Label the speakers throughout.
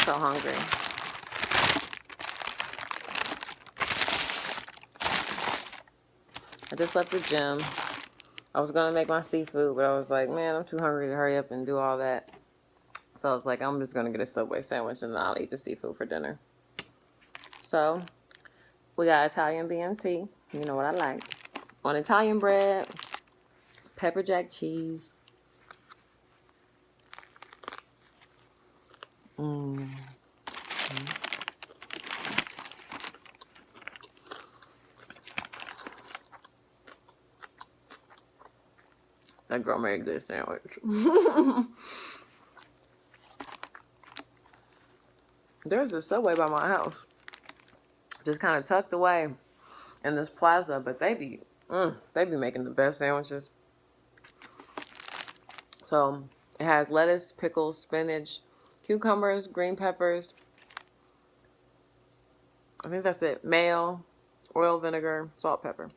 Speaker 1: so hungry. I just left the gym. I was going to make my seafood, but I was like, man, I'm too hungry to hurry up and do all that. So I was like, I'm just going to get a Subway sandwich and then I'll eat the seafood for dinner. So we got Italian BMT. You know what I like. On Italian bread, pepper jack cheese. That girl made a good sandwich. There's a Subway by my house. Just kind of tucked away in this plaza, but they be making the best sandwiches. So it has lettuce, pickles, spinach, cucumbers, green peppers. I think that's it. Mayo, oil, vinegar, salt, pepper.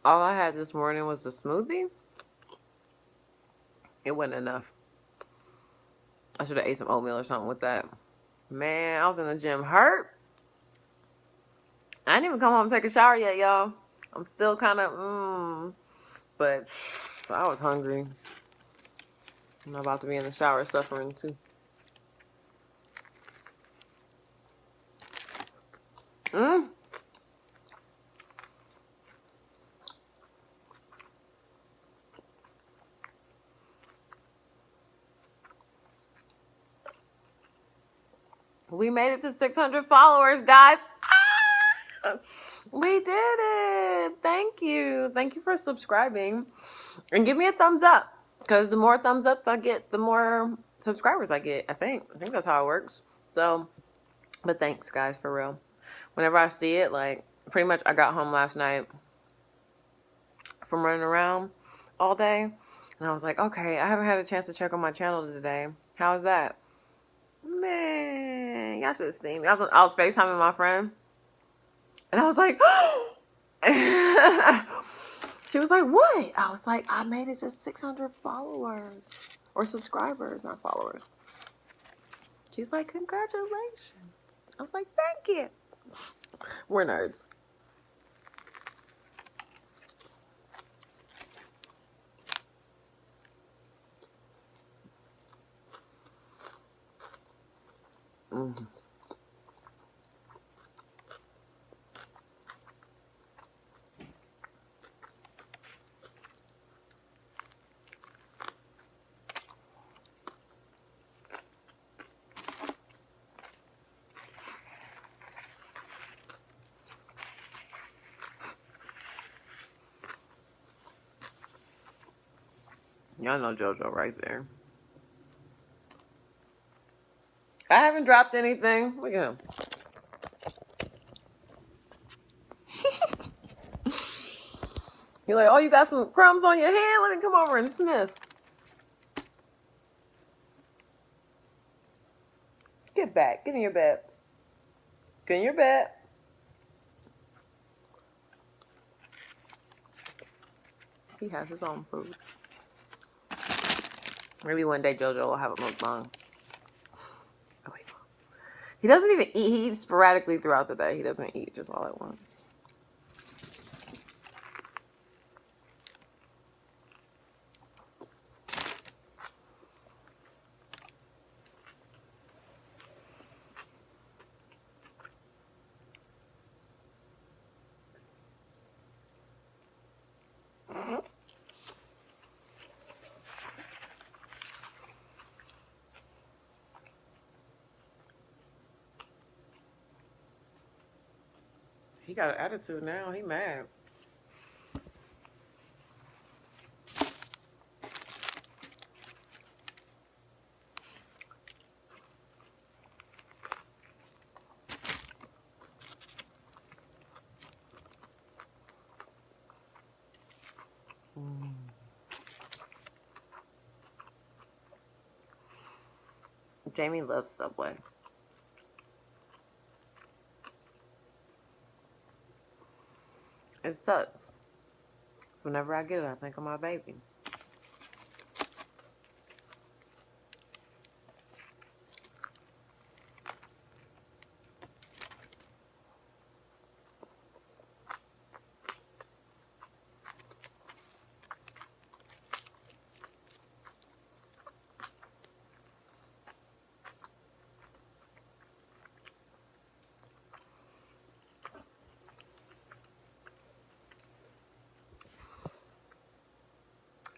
Speaker 1: All I had this morning was a smoothie. It wasn't enough. I should have ate some oatmeal or something with that. Man, I was in the gym hurt. I didn't even come home and take a shower yet, y'all. I'm still kind of, but I was hungry. I'm about to be in the shower suffering too. We made it to 600 followers, guys. Ah! We did it. Thank you. Thank you for subscribing. And give me a thumbs up. Because the more thumbs ups I get, the more subscribers I get. I think that's how it works. So, but thanks, guys, for real. Whenever I see it, like, pretty much I got home last night from running around all day. And I was like, okay, I haven't had a chance to check on my channel today. How's that? Man, y'all should have seen me. I was FaceTiming my friend. And I was like, she was like, what? I was like, I made it to 600 followers. Or subscribers, not followers. She's like, congratulations. I was like, thank you. We're nerds. Y'all know JoJo right there. I haven't dropped anything. Look at him. He's like, oh, you got some crumbs on your hand? Let me come over and sniff. Get back. Get in your bed. Get in your bed. He has his own food. Maybe one day JoJo will have a mukbang. Oh, wait. He doesn't even eat. He eats sporadically throughout the day. He doesn't eat just all at once. He got an attitude now. He mad. Jamie loves Subway. It sucks. Whenever I get it, I think of my baby.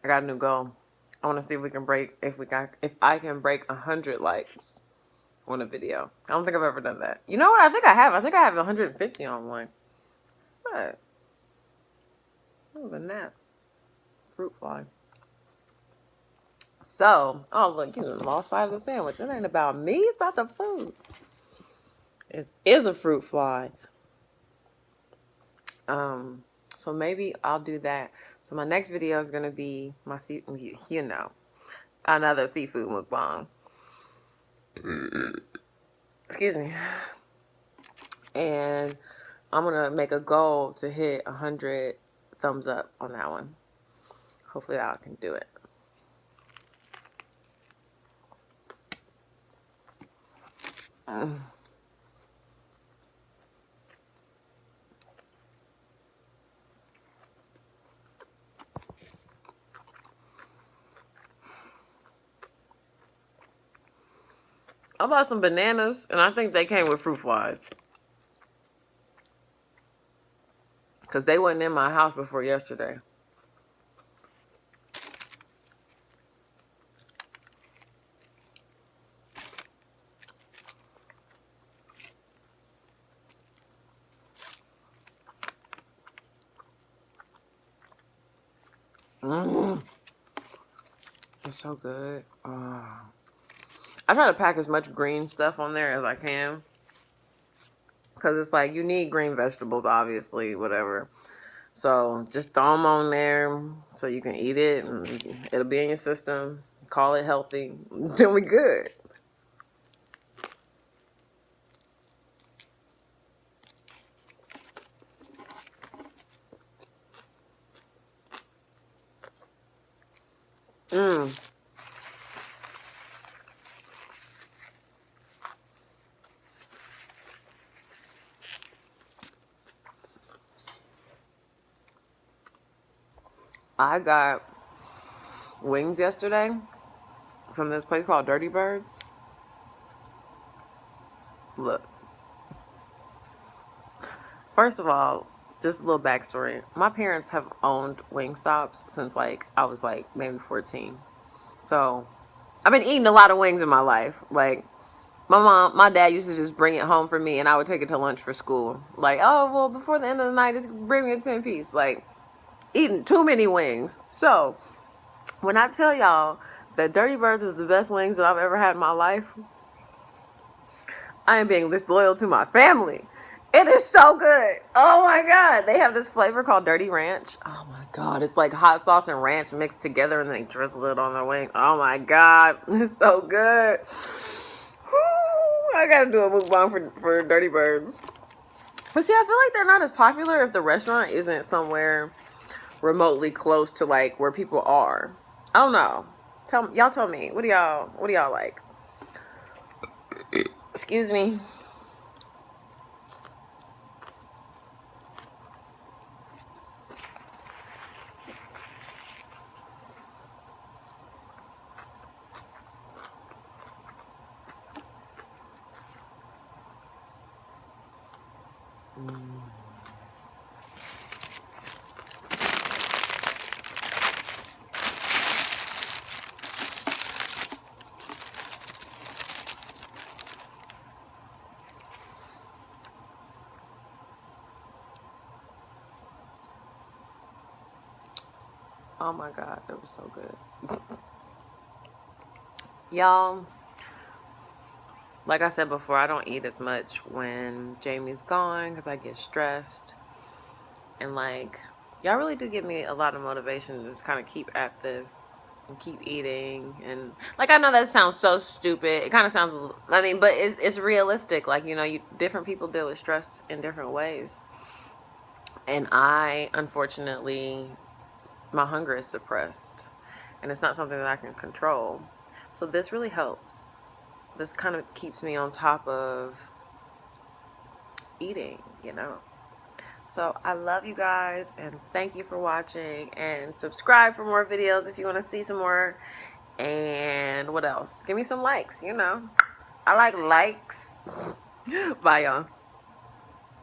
Speaker 1: I got a new goal. I want to see if I can break 100 likes on a video. I don't think I've ever done that. You know what? I think I have. I think I have 150 on one. What's that? That was a gnat. Fruit fly. So, oh look, you lost sight of the sandwich. It ain't about me. It's about the food. It is a fruit fly. So maybe I'll do that. So my next video is gonna be my another seafood mukbang. Excuse me. And I'm gonna make a goal to hit 100 thumbs up on that one. Hopefully I can do it. I bought some bananas, and I think they came with fruit flies. Because they wasn't in my house before yesterday. It's so good. I try to pack as much green stuff on there as I can. Because it's like, you need green vegetables, obviously, whatever. So just throw them on there so you can eat it. And it'll be in your system. Call it healthy. Then we good. I got wings yesterday from this place called Dirty Birds. Look. First of all, just a little backstory. My parents have owned Wingstops since I was maybe 14. So I've been eating a lot of wings in my life. Like, my dad used to just bring it home for me and I would take it to lunch for school. Like, oh, well, before the end of the night, just bring me a 10-piece. Like, eating too many wings. So when I tell y'all that Dirty Birds is the best wings that I've ever had in my life, I am being disloyal to my family. It is so good. Oh my God. They have this flavor called Dirty Ranch. Oh my God. It's like hot sauce and ranch mixed together and then they drizzle it on their wing. Oh my God. It's so good. Whew, I gotta do a mukbang for Dirty Birds. But see, I feel like they're not as popular if the restaurant isn't somewhere remotely close to where people are. I don't know. Y'all tell me. What do y'all like? Excuse me. Oh my God, that was so good. Y'all, like I said before, I don't eat as much when Jamie's gone because I get stressed. And y'all really do give me a lot of motivation to just kind of keep at this. and keep eating. And like, I know that sounds so stupid. It kind of sounds, I mean, but it's realistic. Like, you know, different people deal with stress in different ways. And I, unfortunately, my hunger is suppressed, and it's not something that I can control. So this really helps. This kind of keeps me on top of eating, you know. So I love you guys, and thank you for watching, and subscribe for more videos if you want to see some more. And what else? Give me some likes, you know. I like likes. Bye, y'all.